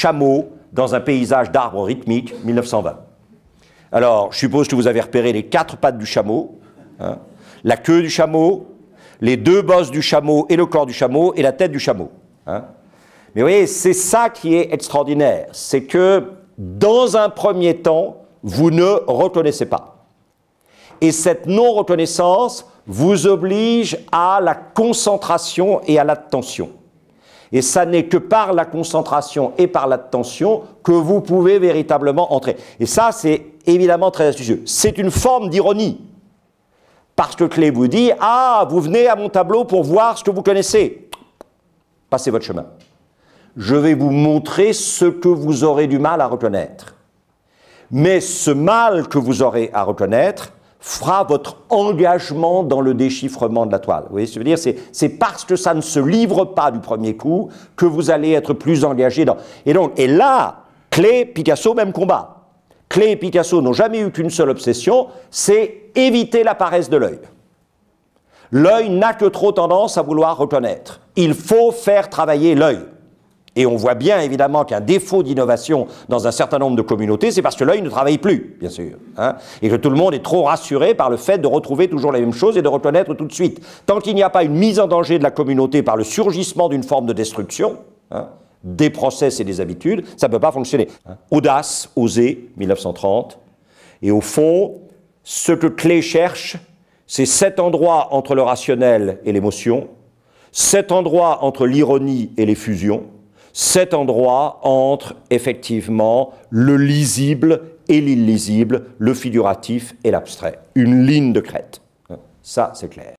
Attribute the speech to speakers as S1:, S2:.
S1: chameau dans un paysage d'arbres rythmiques, 1920. Alors, je suppose que vous avez repéré les 4 pattes du chameau, hein, la queue du chameau, les 2 bosses du chameau et le corps du chameau et la tête du chameau. Hein. Mais vous voyez, c'est ça qui est extraordinaire, c'est que dans un premier temps, vous ne reconnaissez pas. Et cette non-reconnaissance vous oblige à la concentration et à l'attention. Et ça n'est que par la concentration et par l'attention que vous pouvez véritablement entrer. Et ça, c'est évidemment très astucieux. C'est une forme d'ironie. Parce que Klee vous dit « Ah, vous venez à mon tableau pour voir ce que vous connaissez. Passez votre chemin. Je vais vous montrer ce que vous aurez du mal à reconnaître. Mais ce mal que vous aurez à reconnaître fera votre engagement dans le déchiffrement de la toile. Vous voyez ce que je veux dire? C'est parce que ça ne se livre pas du premier coup que vous allez être plus engagé dans... Et là, Klee, Picasso, même combat. Klee et Picasso n'ont jamais eu qu'une seule obsession, c'est éviter la paresse de l'œil. L'œil n'a que trop tendance à vouloir reconnaître. Il faut faire travailler l'œil. Et on voit bien évidemment qu'un défaut d'innovation dans un certain nombre de communautés, c'est parce que l'œil ne travaille plus, bien sûr. Hein, et que tout le monde est trop rassuré par le fait de retrouver toujours les mêmes choses et de reconnaître tout de suite. Tant qu'il n'y a pas une mise en danger de la communauté par le surgissement d'une forme de destruction, hein, des process et des habitudes, ça ne peut pas fonctionner. Hein. Audace, oser, 1930. Et au fond, ce que Klee cherche, c'est cet endroit entre le rationnel et l'émotion, cet endroit entre l'ironie et les fusions, cet endroit entre, effectivement, le lisible et l'illisible, le figuratif et l'abstrait. Une ligne de crête. Ça, c'est clair.